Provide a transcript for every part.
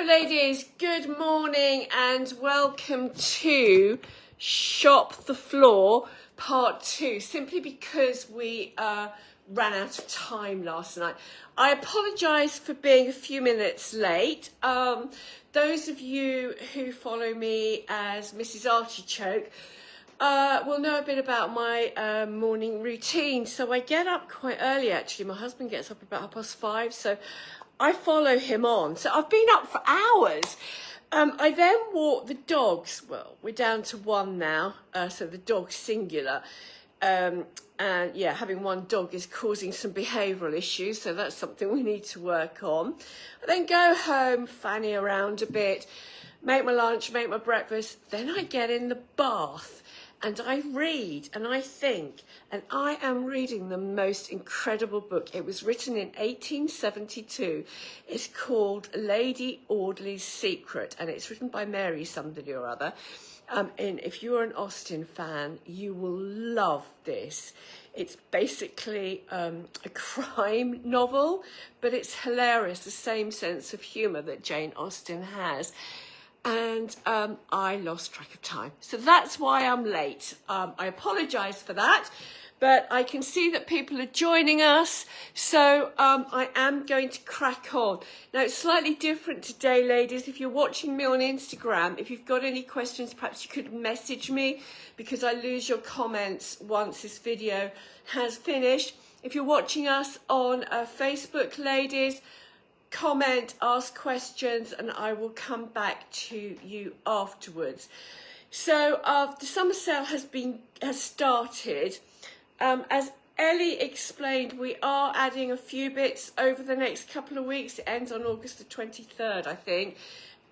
So ladies, good morning and welcome to Shop the Floor part 2, simply because we ran out of time last night. I apologise for being a few minutes late. Those of you who follow me as Mrs. Artichoke will know a bit about my morning routine. So I get up quite early actually. My husband gets up about 5:30, so I follow him on. So I've been up for hours. I then walk the dogs. Well, we're down to one now, so the dog's singular. And yeah, having one dog is causing some behavioural issues, so that's something we need to work on. I then go home, fanny around a bit, make my lunch, make my breakfast, then I get in the bath and I read and I think, and I am reading the most incredible book. It was written in 1872. It's called Lady Audley's Secret, and it's written by Mary somebody or other. And if you're an Austen fan, you will love this. It's basically a crime novel, but it's hilarious, the same sense of humour that Jane Austen has. And I lost track of time. So that's why I'm late. I apologise for that, but I can see that people are joining us. So I am going to crack on. Now, it's slightly different today, ladies. If you're watching me on Instagram, if you've got any questions, perhaps you could message me, because I lose your comments once this video has finished. If you're watching us on Facebook, ladies, comment, ask questions, and I will come back to you afterwards. So the summer sale has started. As Ellie explained, we are adding a few bits over the next couple of weeks. It ends on August the 23rd, I think.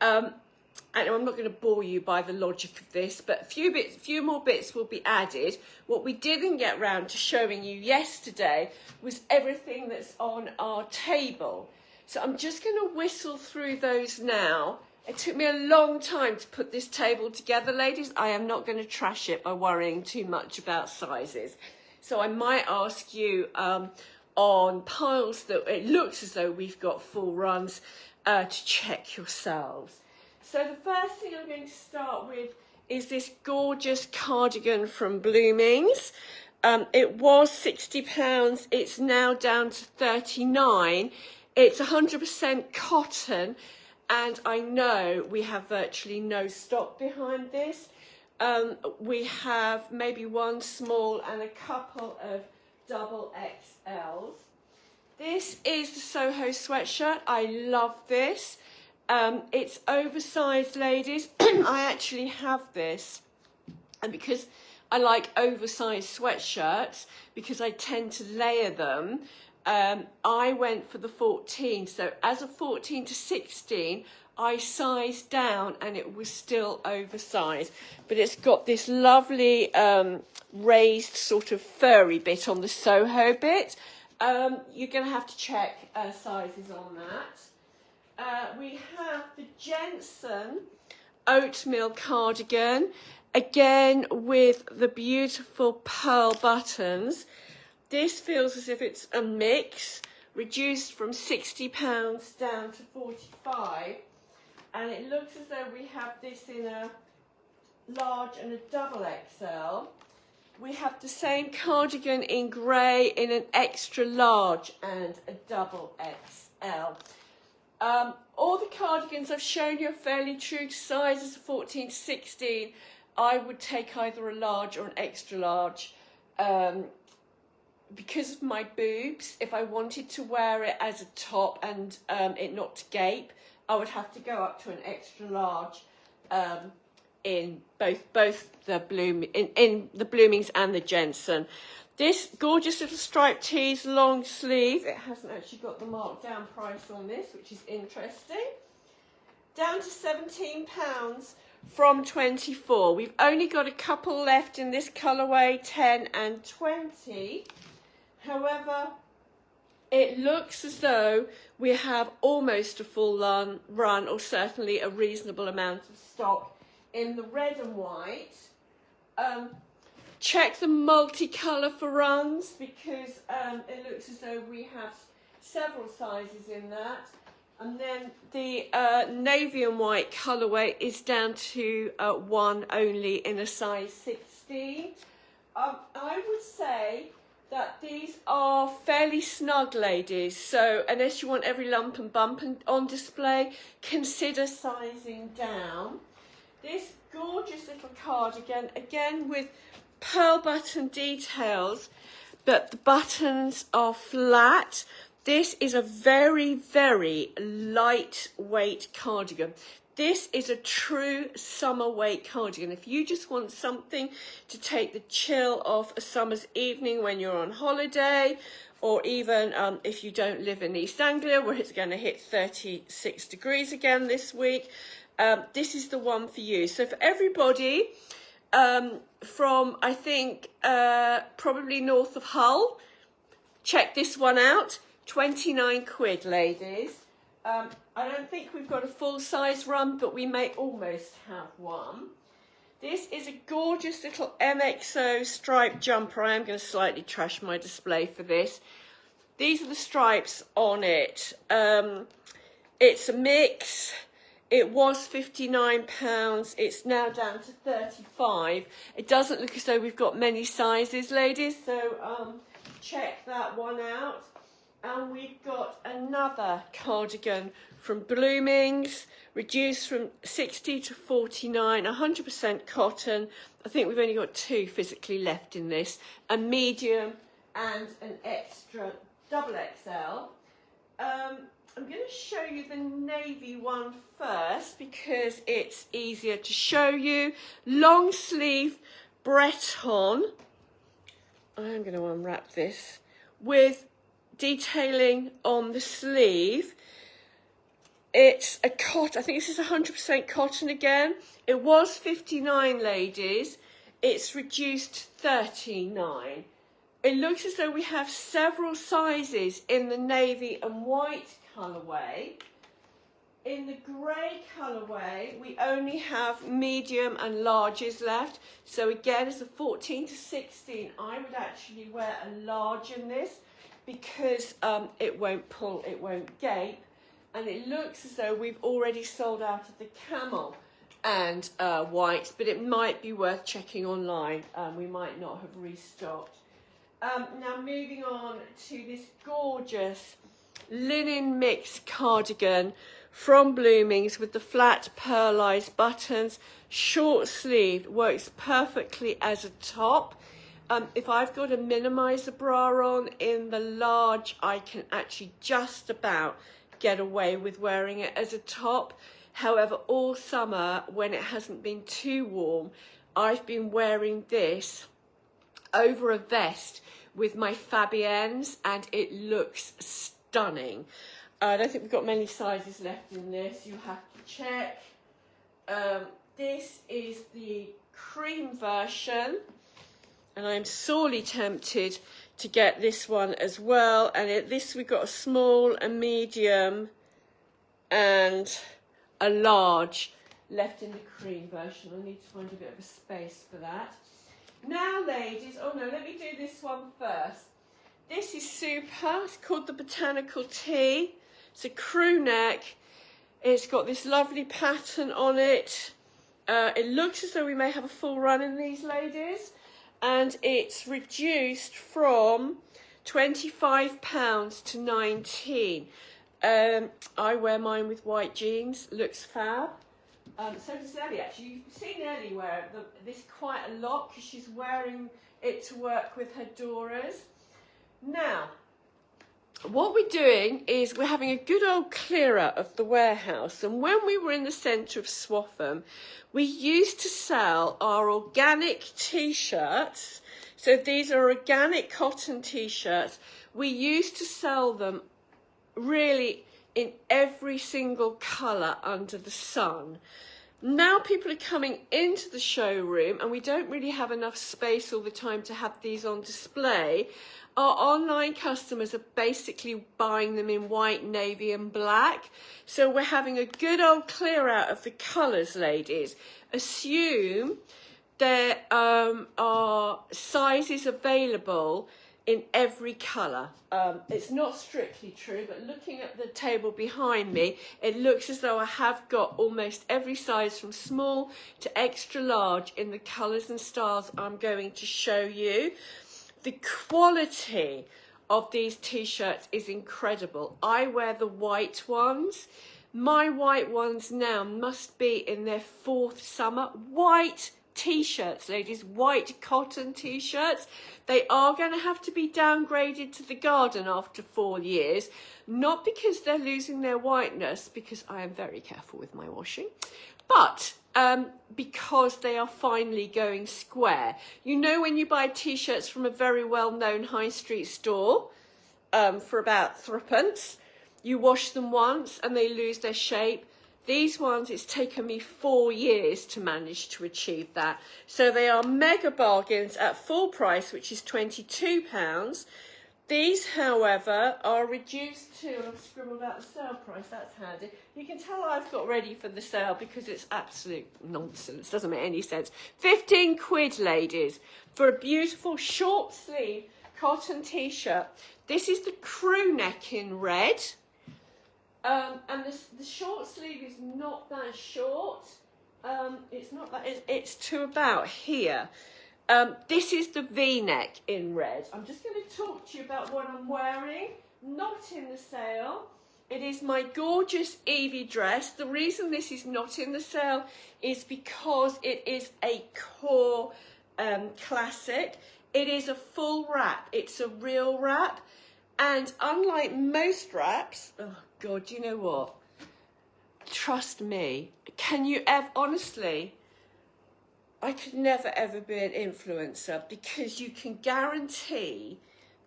And I'm not going to bore you by the logic of this, but a few more bits will be added. What we didn't get round to showing you yesterday was everything that's on our table. So I'm just going to whistle through those now. It took me a long time to put this table together, ladies. I am not going to trash it by worrying too much about sizes. So I might ask you on piles that it looks as though we've got full runs to check yourselves. So the first thing I'm going to start with is this gorgeous cardigan from Bloomings. It was £60. It's now down to £39. It's 100% cotton, and I know we have virtually no stock behind this. We have maybe one small and a couple of double XLs. This is the Soho sweatshirt. I love this. It's oversized, ladies. I actually have this, and because I like oversized sweatshirts, because I tend to layer them, I went for the 14. So as a 14 to 16, I sized down and it was still oversized. But it's got this lovely raised sort of furry bit on the Soho bit. You're going to have to check sizes on that. We have the Jensen oatmeal cardigan, again with the beautiful pearl buttons. This feels as if it's a mix, reduced from £60 down to 45, and it looks as though we have this in a large and a double XL. We have the same cardigan in grey in an extra large and a double XL. All the cardigans I've shown you are fairly true to sizes of 14 to 16. I would take either a large or an extra large. Because of my boobs, if I wanted to wear it as a top and it not to gape, I would have to go up to an extra large in both the Bloomings and the Jensen. This gorgeous little striped tees, long sleeve. It hasn't actually got the markdown price on this, which is interesting. Down to £17 from 24. We've only got a couple left in this colourway, 10 and 20. However, it looks as though we have almost a full run, or certainly a reasonable amount of stock in the red and white. Check the multicolour for runs, because it looks as though we have several sizes in that. And then the navy and white colourway is down to one only in a size 16. I would say that these are fairly snug, ladies, so unless you want every lump and bump on display, consider sizing down. This gorgeous little cardigan, again with pearl button details, but the buttons are flat. This is a very, very lightweight cardigan. This is a true summer weight cardigan. If you just want something to take the chill off a summer's evening when you're on holiday, or even if you don't live in East Anglia where it's going to hit 36 degrees again this week, this is the one for you. So for everybody from, I think, probably north of Hull, check this one out. 29 quid, ladies. I don't think we've got a full-size run, but we may almost have one. This is a gorgeous little MXO striped jumper. I am going to slightly trash my display for this. These are the stripes on it. It's a mix. It was £59. It's now down to 35. It doesn't look as though we've got many sizes, ladies, so check that one out. And we've got another cardigan from Bloomings, reduced from 60 to 49, 100% cotton. I think we've only got two physically left in this, a medium and an extra double XL. I'm going to show you the navy one first because it's easier to show you. Long sleeve Breton. I'm going to unwrap this with detailing on the sleeve. It's a cotton, I think this is 100% cotton again. It was 59, ladies. It's reduced to 39. It looks as though we have several sizes in the navy and white colourway. In the grey colourway, we only have medium and larges left. So again, as a 14 to 16, I would actually wear a large in this, because it won't pull, it won't gape, and it looks as though we've already sold out of the camel and whites, but it might be worth checking online. We might not have restocked. Now moving on to this gorgeous linen mix cardigan from Bloomings with the flat pearlized buttons, short sleeved, works perfectly as a top. If I've got to minimise the bra on in the large, I can actually just about get away with wearing it as a top. However, all summer, when it hasn't been too warm, I've been wearing this over a vest with my Fabiennes, and it looks stunning. I don't think we've got many sizes left in this. You have to check. This is the cream version. And I'm sorely tempted to get this one as well. And at this we've got a small, a medium, and a large left in the cream version. I need to find a bit of a space for that. Now, ladies, oh no, let me do this one first. This is super. It's called the Botanical Tea. It's a crew neck. It's got this lovely pattern on it. It looks as though we may have a full run in these, ladies. And it's reduced from £25 to 19. I wear mine with white jeans, looks fab. So does Ellie, actually. You've seen Ellie wear this quite a lot because she's wearing it to work with her Doras. Now, what we're doing is we're having a good old clear out of the warehouse, and when we were in the centre of Swaffham, we used to sell our organic t-shirts. So these are organic cotton t-shirts. We used to sell them really in every single colour under the sun. Now people are coming into the showroom and we don't really have enough space all the time to have these on display. Our online customers are basically buying them in white, navy and black. So we're having a good old clear out of the colours, ladies. Assume there are sizes available in every colour. It's not strictly true, but looking at the table behind me, it looks as though I have got almost every size from small to extra large in the colours and styles I'm going to show you. The quality of these t-shirts is incredible. I wear the white ones. My white ones now must be in their 4th summer. White t-shirts, ladies, white cotton t-shirts. They are going to have to be downgraded to the garden after 4 years, not because they're losing their whiteness, because I am very careful with my washing, but because they are finally going square. You know, when you buy t-shirts from a very well-known high street store for about 3p, you wash them once and they lose their shape. These ones, it's taken me 4 years to manage to achieve that. So they are mega bargains at full price, which is £22. These, however, are reduced to, I've scribbled out the sale price, that's handy. You can tell I've got ready for the sale because it's absolute nonsense, doesn't make any sense. 15 quid, ladies, for a beautiful short sleeve cotton t-shirt. This is the crew neck in red. And the short sleeve is not that short. It's not that, it's to about here. This is the V-neck in red. I'm just going to talk to you about what I'm wearing. Not in the sale. It is my gorgeous Evie dress. The reason this is not in the sale is because it is a core classic. It is a full wrap. It's a real wrap. And unlike most wraps, oh God, do you know what? Trust me. Can you ever, honestly, I could never ever be an influencer because you can guarantee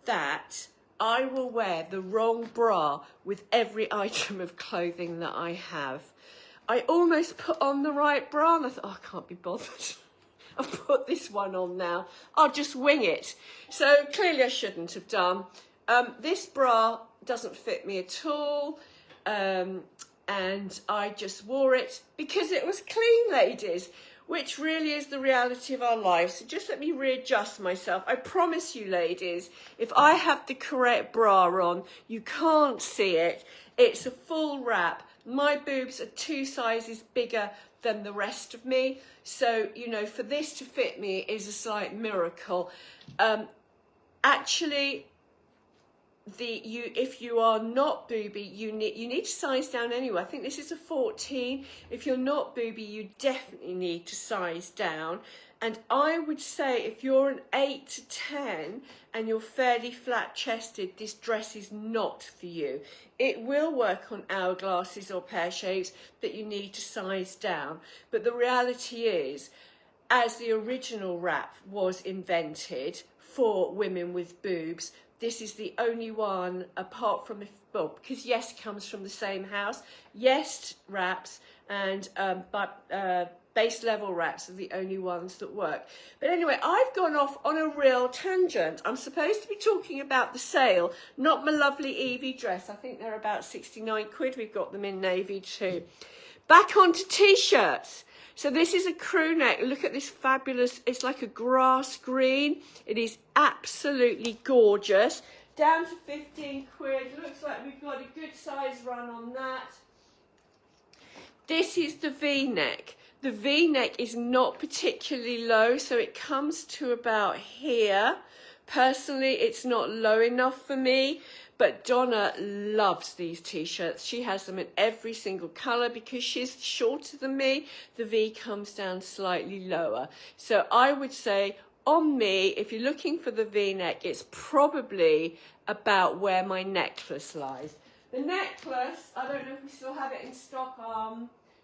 that I will wear the wrong bra with every item of clothing that I have. I almost put on the right bra and I thought, oh, I can't be bothered. I've put this one on now. I'll just wing it. So clearly I shouldn't have done. This bra doesn't fit me at all. And I just wore it because it was clean, ladies, which really is the reality of our lives. So just let me readjust myself. I promise you, ladies, if I have the correct bra on, you can't see it. It's a full wrap. My boobs are 2 sizes bigger than the rest of me. So, you know, for this to fit me is a slight miracle. Actually, if you are not booby, you need to size down anyway. I think this is a 14. If you're not booby, you definitely need to size down. And I would say if you're an 8 to 10 and you're fairly flat chested, this dress is not for you. It will work on hourglasses or pear shapes, but you need to size down. But the reality is, as the original wrap was invented for women with boobs, this is the only one, apart from, well, because Yes comes from the same house. Yes wraps and base level wraps are the only ones that work. But anyway, I've gone off on a real tangent. I'm supposed to be talking about the sale, not my lovely Evie dress. I think they're about 69 quid. We've got them in navy too. Back onto t-shirts. So this is a crew neck. Look at this fabulous, it's like a grass green. It is absolutely gorgeous. Down to 15 quid. Looks like we've got a good size run on that. This is the V-neck. The V-neck is not particularly low, so it comes to about here. Personally, it's not low enough for me, but Donna loves these t-shirts. She has them in every single colour because she's shorter than me. The V comes down slightly lower. So I would say on me, if you're looking for the V-neck, it's probably about where my necklace lies. The necklace, I don't know if we still have it in stock,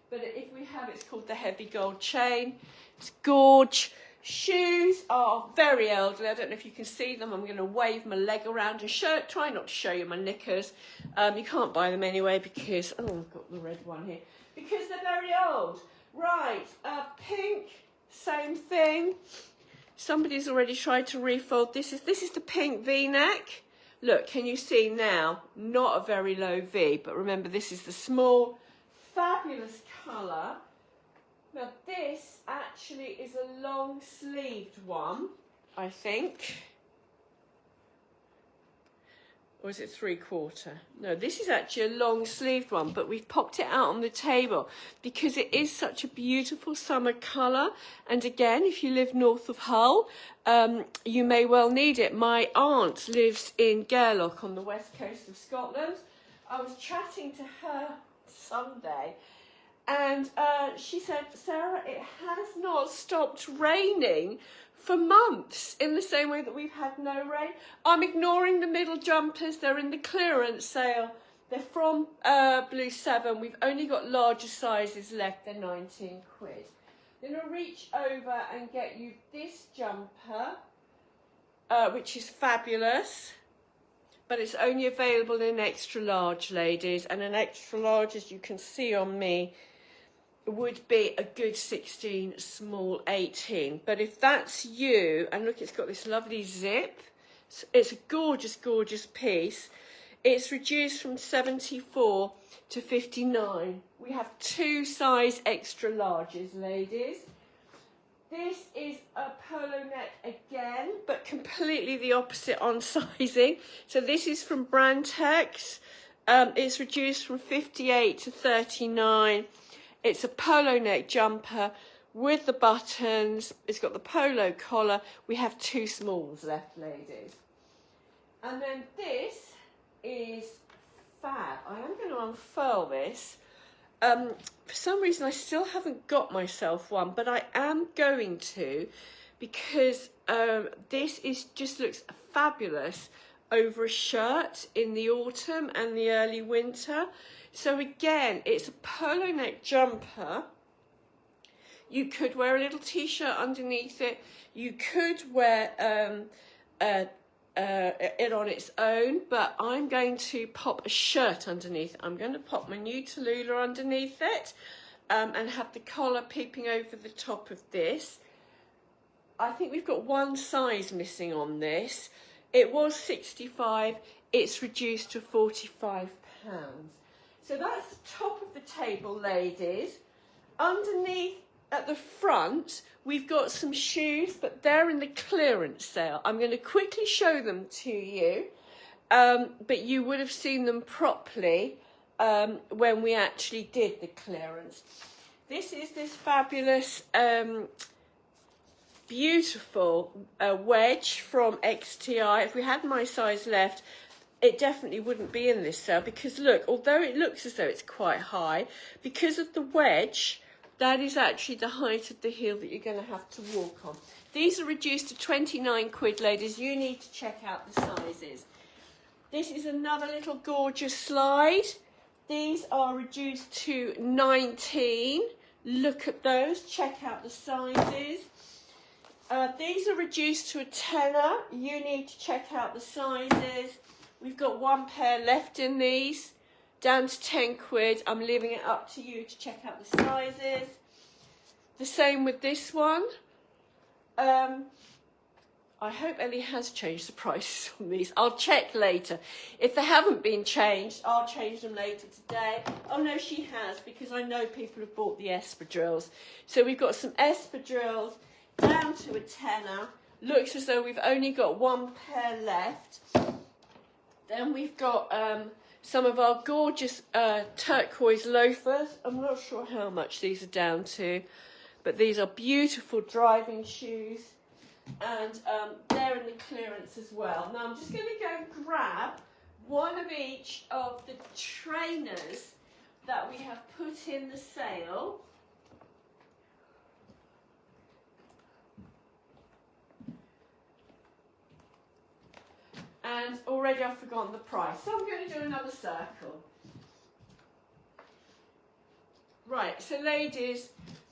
but if we have, it's called the Heavy Gold Chain. It's gorge. Shoes are very elderly. I don't know if you can see them. I'm going to wave my leg around and try not to show you my knickers. You can't buy them anyway because, oh, I've got the red one here, because they're very old. Right, pink, same thing. Somebody's already tried to refold. This is the pink V-neck. Look, can you see now? Not a very low V, but remember this is the small, fabulous colour. Now this actually is a long sleeved one, I think. Or is it 3/4? No, this is actually a long sleeved one, but we've popped it out on the table because it is such a beautiful summer colour. And again, if you live north of Hull, you may well need it. My aunt lives in Gairloch on the west coast of Scotland. I was chatting to her Sunday and she said, Sarah, it has not stopped raining for months in the same way that we've had no rain. I'm ignoring the middle jumpers. They're in the clearance sale. They're from Blue 7. We've only got larger sizes left. They're 19 quid. Then I'll reach over and get you this jumper, which is fabulous. But it's only available in extra large, ladies. And an extra large, as you can see on me, would be a good 16, small 18. But if that's you, and look, it's got this lovely zip. It's a gorgeous, gorgeous piece. It's reduced from 74 to 59. We have 2 size extra larges, ladies. This is a polo neck again, but completely the opposite on sizing. So this is from Brantex. It's reduced from 58 to 39. It's a polo neck jumper with the buttons. It's got the polo collar. We have 2 smalls left, ladies. And then this is fab. I am going to unfurl this. For some reason, I still haven't got myself one, but I am going to because this just looks fabulous over a shirt in the autumn and the early winter. So again, it's a polo neck jumper. You could wear a little t-shirt underneath it. You could wear it on its own, but I'm going to pop a shirt underneath. I'm going to pop my new Tallulah underneath it and have the collar peeping over the top of this. I think we've got 1 size missing on this. It was 65. It's reduced to £45. So that's the top of the table, ladies. Underneath at the front, we've got some shoes, but they're in the clearance sale. I'm going to quickly show them to you, but you would have seen them properly when we actually did the clearance. This is this fabulous, beautiful wedge from XTI. If we had my size left, it definitely wouldn't be in this sale because look, although it looks as though it's quite high, because of the wedge, that is actually the height of the heel that you're going to have to walk on. These are reduced to 29 quid, ladies. You need to check out the sizes. This is another little gorgeous slide. These are reduced to 19. Look at those. Check out the sizes. These are reduced to a tenner. You need to check out the sizes. We've got 1 pair left in these, down to 10 quid. I'm leaving it up to you to check out the sizes. The same with this one. I hope Ellie has changed the prices on these. I'll check later. If they haven't been changed, I'll change them later today. Oh no, she has, because I know people have bought the espadrilles. So we've got some espadrilles down to a tenner. Looks as though we've only got 1 pair left. Then we've got some of our gorgeous turquoise loafers. I'm not sure how much these are down to, but these are beautiful driving shoes, and they're in the clearance as well. Now I'm just going to go and grab one of each of the trainers that we have put in the sale. And already I've forgotten the price, so I'm going to do another circle. Right, so ladies,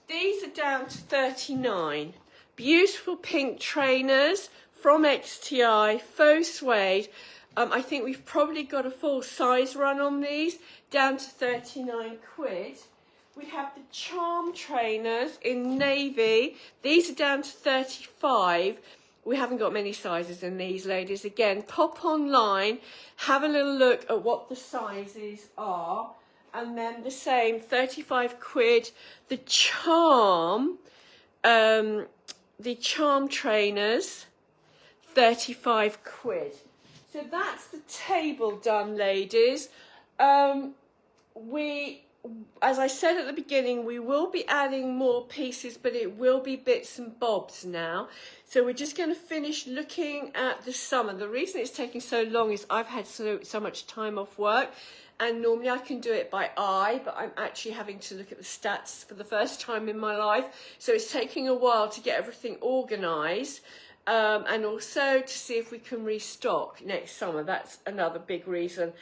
these are down to 39. Beautiful pink trainers from XTI, faux suede. I think we've probably got a full size run on these, down to 39 quid. We have the Charm trainers in navy. These are down to 35. We haven't got many sizes in these, ladies. Again, pop online, have a little look at what the sizes are. And then the same, 35 quid. The Charm trainers, 35 quid. So that's the table done, ladies. As I said at the beginning, we will be adding more pieces, but it will be bits and bobs now. So we're just going to finish looking at the summer. The reason it's taking so long is I've had so much time off work, and normally I can do it by eye, but I'm actually having to look at the stats for the first time in my life. So it's taking a while to get everything organised. And also to see if we can restock next summer. That's another big reason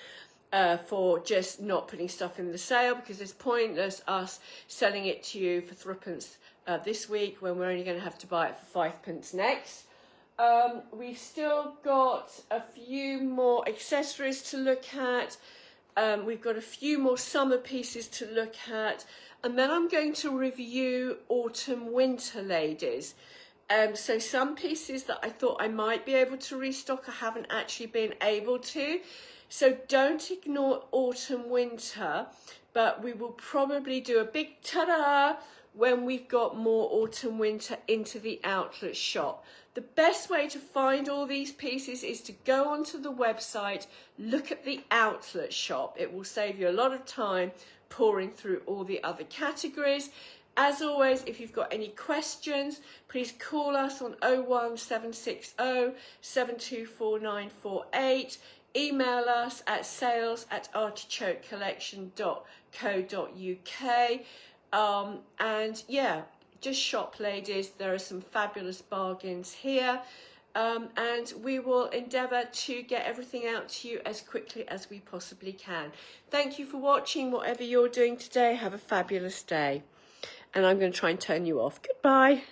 for just not putting stuff in the sale, because it's pointless us selling it to you for threepence this week when we're only going to have to buy it for 5p next. We've still got a few more accessories to look at. We've got a few more summer pieces to look at, and then I'm going to review autumn winter, ladies. So some pieces that I thought I might be able to restock, I haven't actually been able to. So don't ignore autumn winter, but we will probably do a big ta-da when we've got more autumn winter into the outlet shop. The best way to find all these pieces is to go onto the website, look at the outlet shop. It will save you a lot of time pouring through all the other categories. As always, if you've got any questions, please call us on 01760 724 948. Email us at sales@artichokecollection.co.uk. And yeah, just shop, ladies. There are some fabulous bargains here. And we will endeavour to get everything out to you as quickly as we possibly can. Thank you for watching. Whatever you're doing today, have a fabulous day. And I'm going to try and turn you off. Goodbye.